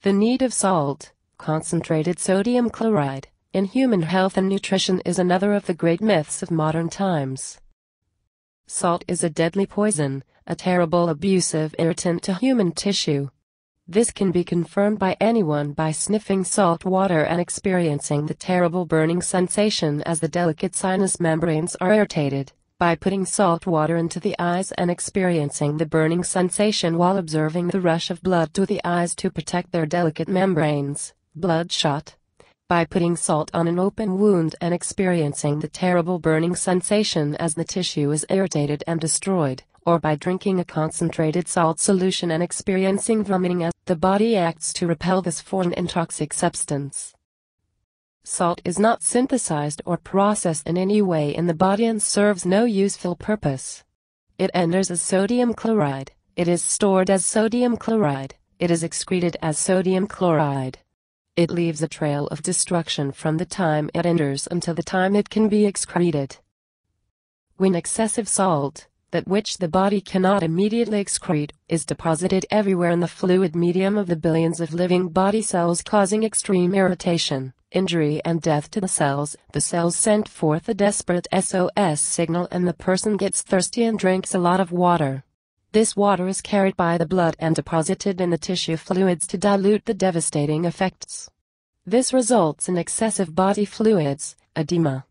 The need of salt, concentrated sodium chloride, in human health and nutrition is another of the great myths of modern times. Salt is a deadly poison, a terrible abusive irritant to human tissue. This can be confirmed by anyone by sniffing salt water and experiencing the terrible burning sensation as the delicate sinus membranes are irritated, by putting salt water into the eyes and experiencing the burning sensation while observing the rush of blood to the eyes to protect their delicate membranes, bloodshot, by putting salt on an open wound and experiencing the terrible burning sensation as the tissue is irritated and destroyed, or by drinking a concentrated salt solution and experiencing vomiting as the body acts to repel this foreign and toxic substance. Salt is not synthesized or processed in any way in the body and serves no useful purpose. It enters as sodium chloride, it is stored as sodium chloride, it is excreted as sodium chloride. It leaves a trail of destruction from the time it enters until the time it can be excreted. When excessive salt, that which the body cannot immediately excrete, is deposited everywhere in the fluid medium of the billions of living body cells, causing extreme irritation, injury and death to the cells send forth a desperate SOS signal and the person gets thirsty and drinks a lot of water. This water is carried by the blood and deposited in the tissue fluids to dilute the devastating effects. This results in excessive body fluids, edema.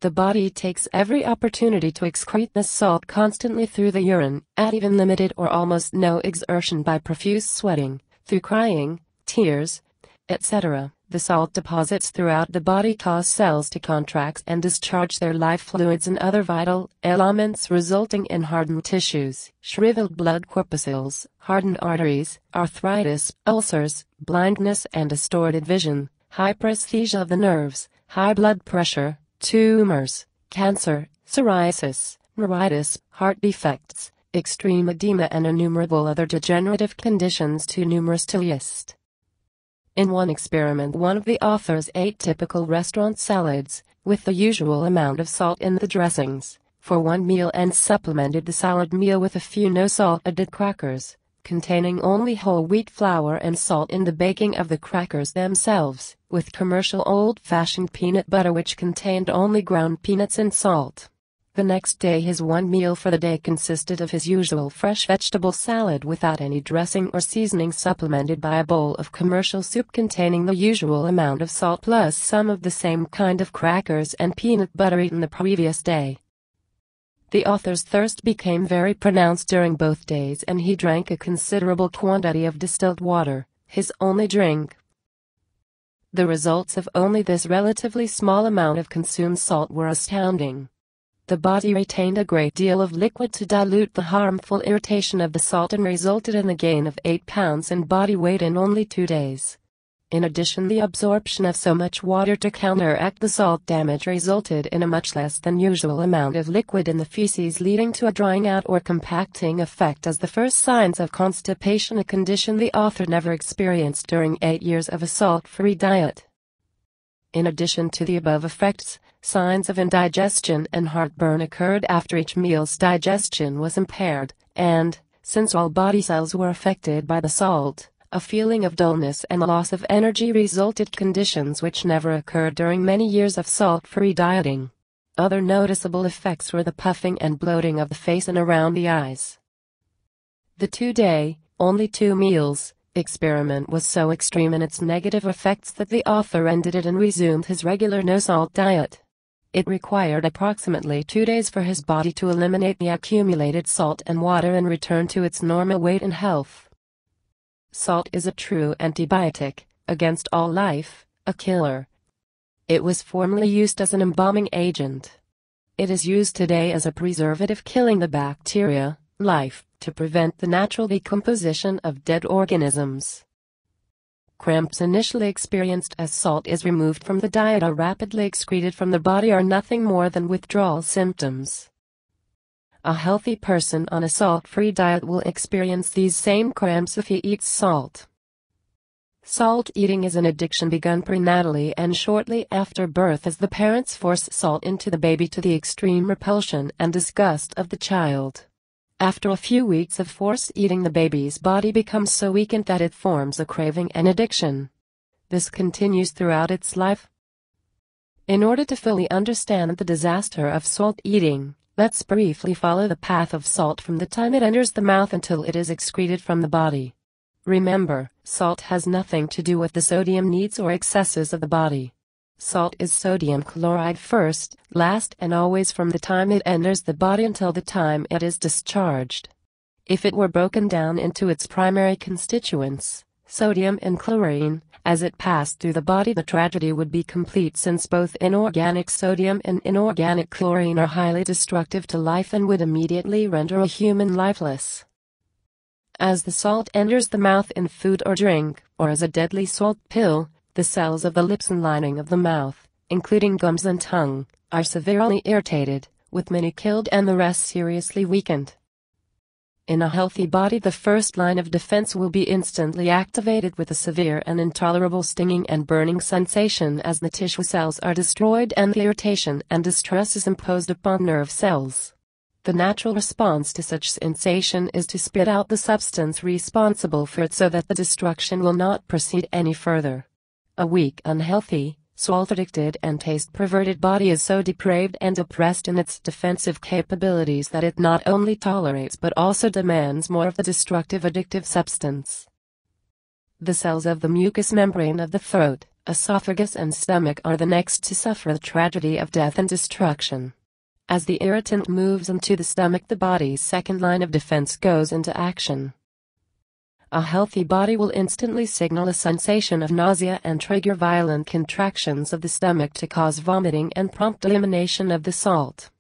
The body takes every opportunity to excrete this salt constantly through the urine, at even limited or almost no exertion by profuse sweating, through crying, tears, etc. The salt deposits throughout the body cause cells to contract and discharge their life fluids and other vital elements, resulting in hardened tissues, shriveled blood corpuscles, hardened arteries, arthritis, ulcers, blindness and distorted vision, hyperesthesia of the nerves, high blood pressure, tumors, cancer, psoriasis, neuritis, heart defects, extreme edema and innumerable other degenerative conditions, too numerous to list. In one experiment, one of the authors ate typical restaurant salads, with the usual amount of salt in the dressings, for one meal and supplemented the salad meal with a few no-salt added crackers, containing only whole wheat flour and salt in the baking of the crackers themselves, with commercial old-fashioned peanut butter which contained only ground peanuts and salt. The next day his one meal for the day consisted of his usual fresh vegetable salad without any dressing or seasoning, supplemented by a bowl of commercial soup containing the usual amount of salt plus some of the same kind of crackers and peanut butter eaten the previous day. The author's thirst became very pronounced during both days and he drank a considerable quantity of distilled water, his only drink. The results of only this relatively small amount of consumed salt were astounding. The body retained a great deal of liquid to dilute the harmful irritation of the salt and resulted in the gain of 8 pounds in body weight in only 2 days. In addition, the absorption of so much water to counteract the salt damage resulted in a much less than usual amount of liquid in the feces, leading to a drying out or compacting effect as the first signs of constipation, a condition the author never experienced during 8 years of a salt-free diet. In addition to the above effects, signs of indigestion and heartburn occurred after each meal's digestion was impaired, and, since all body cells were affected by the salt, a feeling of dullness and loss of energy resulted, conditions which never occurred during many years of salt-free dieting. Other noticeable effects were the puffing and bloating of the face and around the eyes. The 2-day, only 2 meals, experiment was so extreme in its negative effects that the author ended it and resumed his regular no-salt diet. It required approximately 2 days for his body to eliminate the accumulated salt and water and return to its normal weight and health. Salt is a true antibiotic against all life, a killer. It was formerly used as an embalming agent. It is used today as a preservative, killing the bacteria, life, to prevent the natural decomposition of dead organisms. Cramps initially experienced as salt is removed from the diet or rapidly excreted from the body are nothing more than withdrawal symptoms. A healthy person on a salt-free diet will experience these same cramps if he eats salt. Salt eating is an addiction begun prenatally and shortly after birth, as the parents force salt into the baby to the extreme repulsion and disgust of the child. After a few weeks of forced eating, the baby's body becomes so weakened that it forms a craving and addiction. This continues throughout its life. In order to fully understand the disaster of salt eating, let's briefly follow the path of salt from the time it enters the mouth until it is excreted from the body. Remember, salt has nothing to do with the sodium needs or excesses of the body. Salt is sodium chloride first, last, and always from the time it enters the body until the time it is discharged. If it were broken down into its primary constituents, sodium and chlorine, as it passed through the body, the tragedy would be complete, since both inorganic sodium and inorganic chlorine are highly destructive to life and would immediately render a human lifeless. As the salt enters the mouth in food or drink, or as a deadly salt pill, the cells of the lips and lining of the mouth, including gums and tongue, are severely irritated, with many killed and the rest seriously weakened. In a healthy body, the first line of defense will be instantly activated with a severe and intolerable stinging and burning sensation as the tissue cells are destroyed and the irritation and distress is imposed upon nerve cells. The natural response to such sensation is to spit out the substance responsible for it so that the destruction will not proceed any further. A weak, unhealthy, salt-addicted and taste-perverted body is so depraved and oppressed in its defensive capabilities that it not only tolerates but also demands more of the destructive addictive substance. The cells of the mucous membrane of the throat, esophagus and stomach are the next to suffer the tragedy of death and destruction. As the irritant moves into the stomach, the body's second line of defense goes into action. A healthy body will instantly signal a sensation of nausea and trigger violent contractions of the stomach to cause vomiting and prompt elimination of the salt.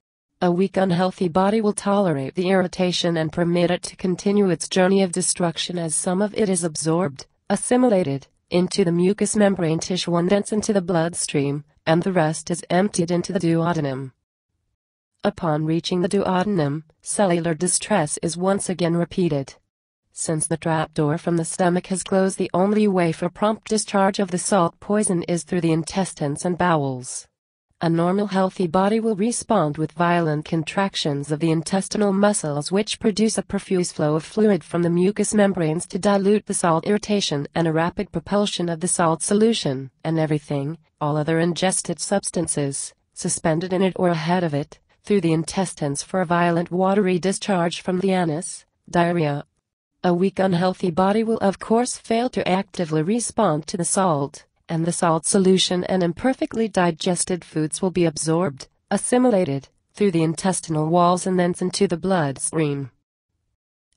A weak, unhealthy body will tolerate the irritation and permit it to continue its journey of destruction as some of it is absorbed, assimilated, into the mucous membrane tissue and thence into the bloodstream, and the rest is emptied into the duodenum. Upon reaching the duodenum, cellular distress is once again repeated. Since the trapdoor from the stomach has closed, the only way for prompt discharge of the salt poison is through the intestines and bowels. A normal healthy body will respond with violent contractions of the intestinal muscles, which produce a profuse flow of fluid from the mucous membranes to dilute the salt irritation, and a rapid propulsion of the salt solution, and everything, all other ingested substances, suspended in it or ahead of it, through the intestines for a violent watery discharge from the anus, diarrhea. A weak, unhealthy body will of course fail to actively respond to the salt, and the salt solution and imperfectly digested foods will be absorbed, assimilated, through the intestinal walls and thence into the bloodstream.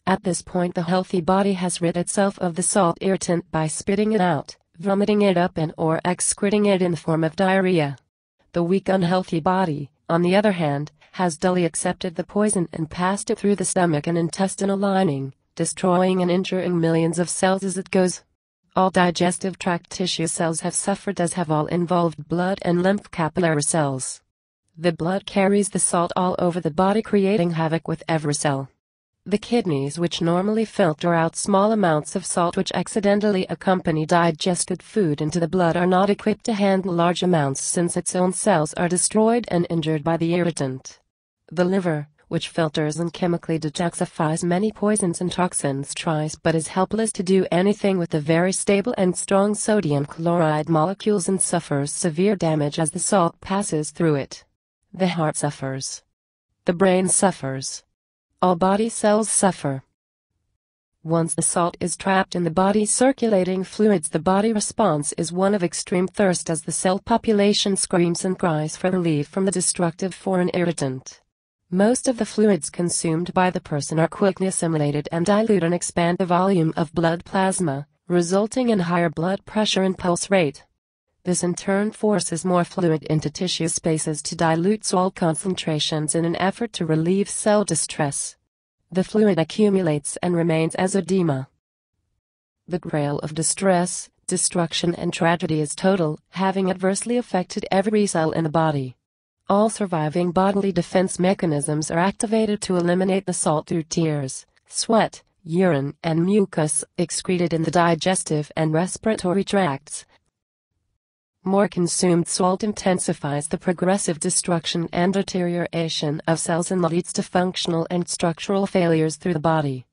At this point, the healthy body has rid itself of the salt irritant by spitting it out, vomiting it up, and or excreting it in the form of diarrhea. The weak, unhealthy body, on the other hand, has dully accepted the poison and passed it through the stomach and intestinal lining, destroying and injuring millions of cells as it goes. All digestive tract tissue cells have suffered, as have all involved blood and lymph capillary cells. The blood carries the salt all over the body, creating havoc with every cell. The kidneys, which normally filter out small amounts of salt which accidentally accompany digested food into the blood, are not equipped to handle large amounts, since its own cells are destroyed and injured by the irritant. The liver, which filters and chemically detoxifies many poisons and toxins, tries but is helpless to do anything with the very stable and strong sodium chloride molecules and suffers severe damage as the salt passes through it. The heart suffers. The brain suffers. All body cells suffer. Once the salt is trapped in the body's circulating fluids, the body response is one of extreme thirst as the cell population screams and cries for relief from the destructive foreign irritant. Most of the fluids consumed by the person are quickly assimilated and dilute and expand the volume of blood plasma, resulting in higher blood pressure and pulse rate. This in turn forces more fluid into tissue spaces to dilute salt concentrations in an effort to relieve cell distress. The fluid accumulates and remains as edema. The grail of distress, destruction and tragedy is total, having adversely affected every cell in the body. All surviving bodily defense mechanisms are activated to eliminate the salt through tears, sweat, urine, and mucus excreted in the digestive and respiratory tracts. More consumed salt intensifies the progressive destruction and deterioration of cells and leads to functional and structural failures through the body.